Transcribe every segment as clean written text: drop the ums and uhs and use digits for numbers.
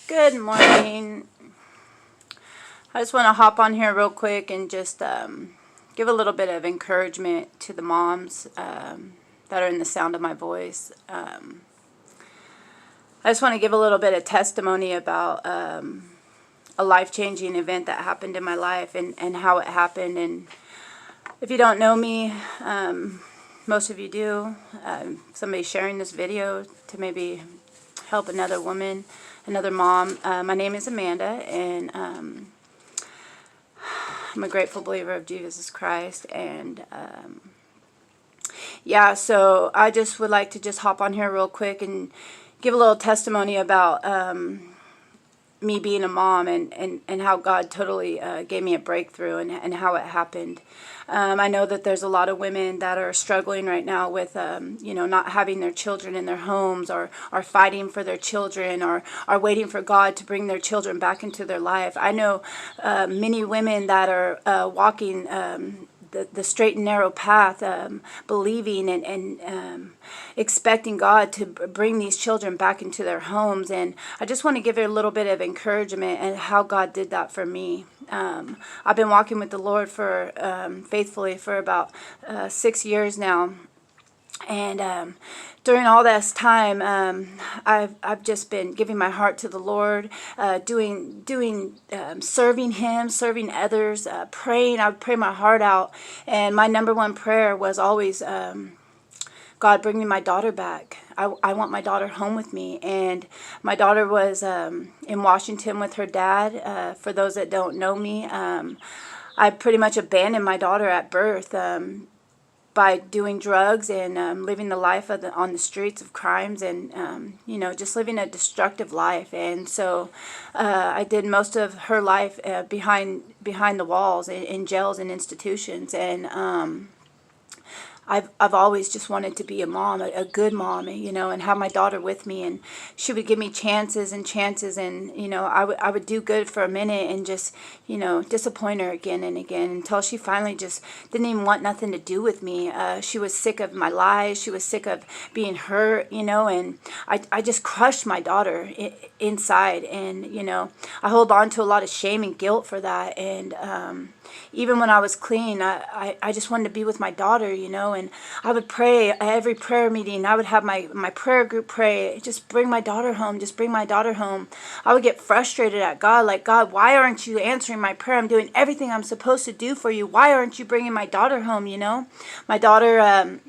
Good morning. I just want to hop on here real quick and just give a little bit of encouragement to the moms that are in the sound of my voice. I just want to give a little bit of testimony about a life-changing event that happened in my life and how it happened. And if you don't know me, most of you do. Somebody sharing this video to maybe help another woman, another mom. My name is Amanda, and I'm a grateful believer of Jesus Christ. And yeah, so I just would like to just hop on here real quick and give a little testimony about me being a mom and how God totally gave me a breakthrough and how it happened. I know that there's a lot of women that are struggling right now with, not having their children in their homes, or are fighting for their children, or are waiting for God to bring their children back into their life. I know many women that are walking the straight and narrow path, believing and expecting God to bring these children back into their homes. And I just want to give you a little bit of encouragement and how God did that for me. I've been walking with the Lord for faithfully for about 6 years now. And during all this time, I've just been giving my heart to the Lord, serving Him, serving others, praying. I would pray my heart out, and my number one prayer was always, God, bring me my daughter back. I want my daughter home with me. And my daughter was in Washington with her dad. For those that don't know me, I pretty much abandoned my daughter at birth. By doing drugs and living the life on the streets of crimes and, just living a destructive life. And so I did most of her life behind the walls in jails and institutions. And I've always just wanted to be a mom, a good mom, and have my daughter with me, and she would give me chances and chances, and I would do good for a minute and just disappoint her again and again until she finally just didn't even want nothing to do with me. She was sick of my lies. She was sick of being hurt, and I just crushed my daughter inside, and I hold on to a lot of shame and guilt for that. And even when I was clean, I just wanted to be with my daughter, and I would pray at every prayer meeting. I would have my prayer group pray, just bring my daughter home, just bring my daughter home. I would get frustrated at God, like, God, why aren't you answering my prayer? I'm doing everything I'm supposed to do for you. Why aren't you bringing my daughter home, My daughter,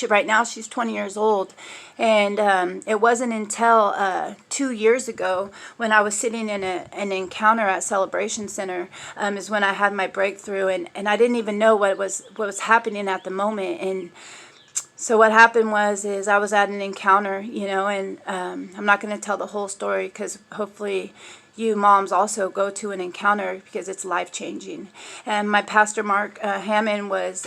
right now she's 20 years old, and it wasn't until 2 years ago when I was sitting in an encounter at Celebration Center is when I had my breakthrough, and I didn't even know what was happening at the moment. And so what happened is I was at an encounter, and I'm not going to tell the whole story because hopefully you moms also go to an encounter because it's life-changing. And my pastor, Mark Hammond, was,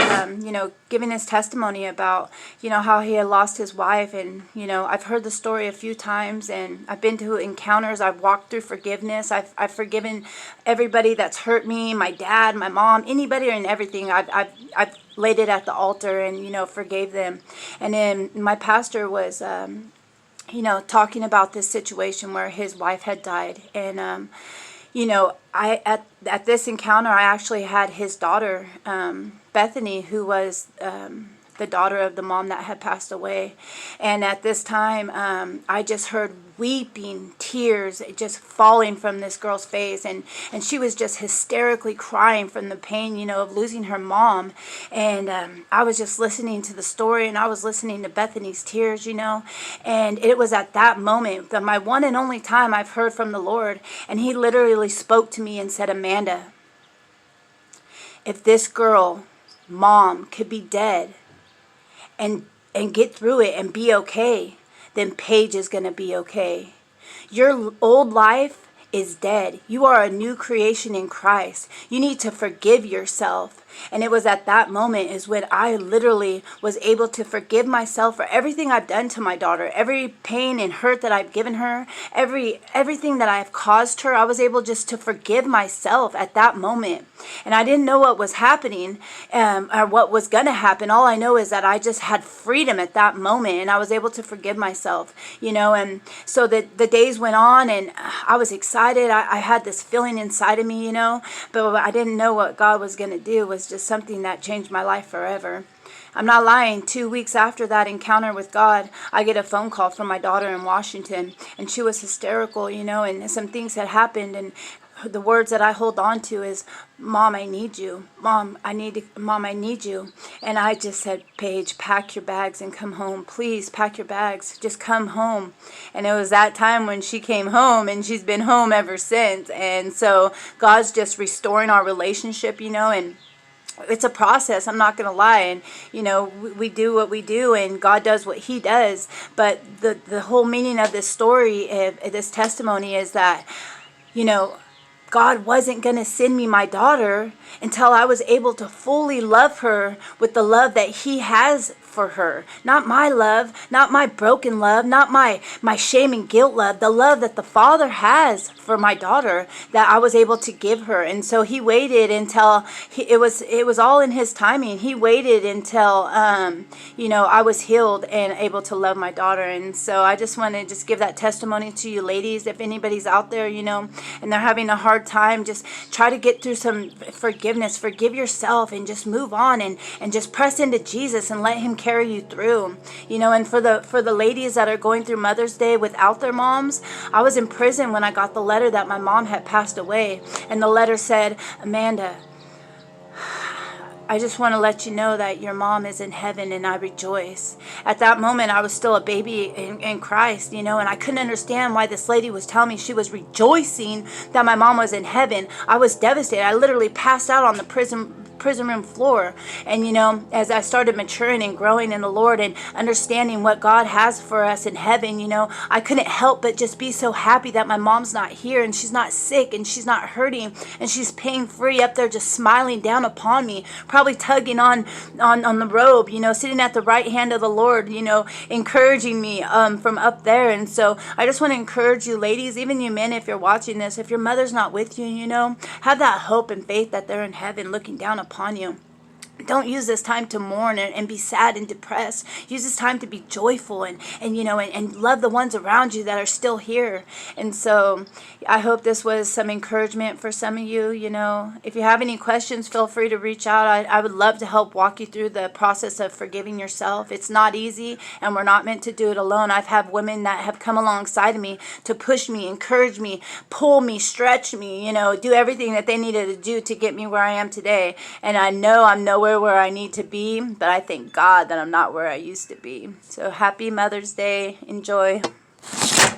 giving his testimony about, how he had lost his wife. And, I've heard the story a few times, and I've been to encounters. I've walked through forgiveness. I've forgiven everybody that's hurt me, my dad, my mom, anybody and everything. I've laid it at the altar and, forgave them. And then my pastor was talking about this situation where his wife had died. And, I at this encounter, I actually had his daughter, Bethany, who was the daughter of the mom that had passed away. And at this time, I just heard weeping, tears just falling from this girl's face. And she was just hysterically crying from the pain, of losing her mom. And I was just listening to the story, and I was listening to Bethany's tears, And it was at that moment, my one and only time I've heard from the Lord. And He literally spoke to me and said, Amanda, if this girl, mom, could be dead and get through it and be okay, then Paige is going to be okay. Your old life is dead. You are a new creation in Christ. You need to forgive yourself. And it was at that moment is when I literally was able to forgive myself for everything I've done to my daughter, every pain and hurt that I've given her, everything that I've caused her. I was able just to forgive myself at that moment. And I didn't know what was happening or what was going to happen. All I know is that I just had freedom at that moment, and I was able to forgive myself, and so the days went on, and I was excited. I had this feeling inside of me, but I didn't know what God was going to do. It was just something that changed my life forever. I'm not lying. 2 weeks after that encounter with God, I get a phone call from my daughter in Washington, and she was hysterical, and some things had happened, and the words that I hold on to is, Mom, I need you. Mom, I need you. And I just said, Paige, pack your bags and come home. Please pack your bags. Just come home. And it was that time when she came home, and she's been home ever since. And so God's just restoring our relationship, and it's a process. I'm not going to lie. And, we do what we do, and God does what he does. But the whole meaning of this story, this testimony is that, God wasn't going to send me my daughter until I was able to fully love her with the love that he has for her. Not my love, not my broken love, not my shame and guilt love, the love that the Father has for my daughter that I was able to give her. And so he waited until it was all in his timing. He waited until I was healed and able to love my daughter. And so I just want to just give that testimony to you ladies. If anybody's out there, and they're having a hard time, just try to get through some forgiveness. Forgive yourself and just move on and just press into Jesus and let him carry you through. And for the ladies that are going through Mother's Day without their moms, I was in prison when I got the letter that my mom had passed away. And the letter said, Amanda, I just want to let you know that your mom is in heaven, and I rejoice. At that moment, I was still a baby in Christ, and I couldn't understand why this lady was telling me she was rejoicing that my mom was in heaven. I was devastated. I literally passed out on the prison room floor. And as I started maturing and growing in the Lord and understanding what God has for us in heaven, I couldn't help but just be so happy that my mom's not here, and she's not sick, and she's not hurting, and she's pain free up there just smiling down upon me, probably tugging on the robe, sitting at the right hand of the Lord, encouraging me from up there. And so I just want to encourage you ladies, even you men, if you're watching this, if your mother's not with you, have that hope and faith that they're in heaven looking down upon you. Don't use this time to mourn and be sad and depressed. Use this time to be joyful and love the ones around you that are still here. And so I hope this was some encouragement for some of you. If you have any questions, feel free to reach out. I would love to help walk you through the process of forgiving yourself. It's not easy, and we're not meant to do it alone. I've had women that have come alongside of me to push me, encourage me, pull me, stretch me, do everything that they needed to do to get me where I am today. And I know I'm nowhere where I need to be, but I thank God that I'm not where I used to be. So happy Mother's Day. Enjoy.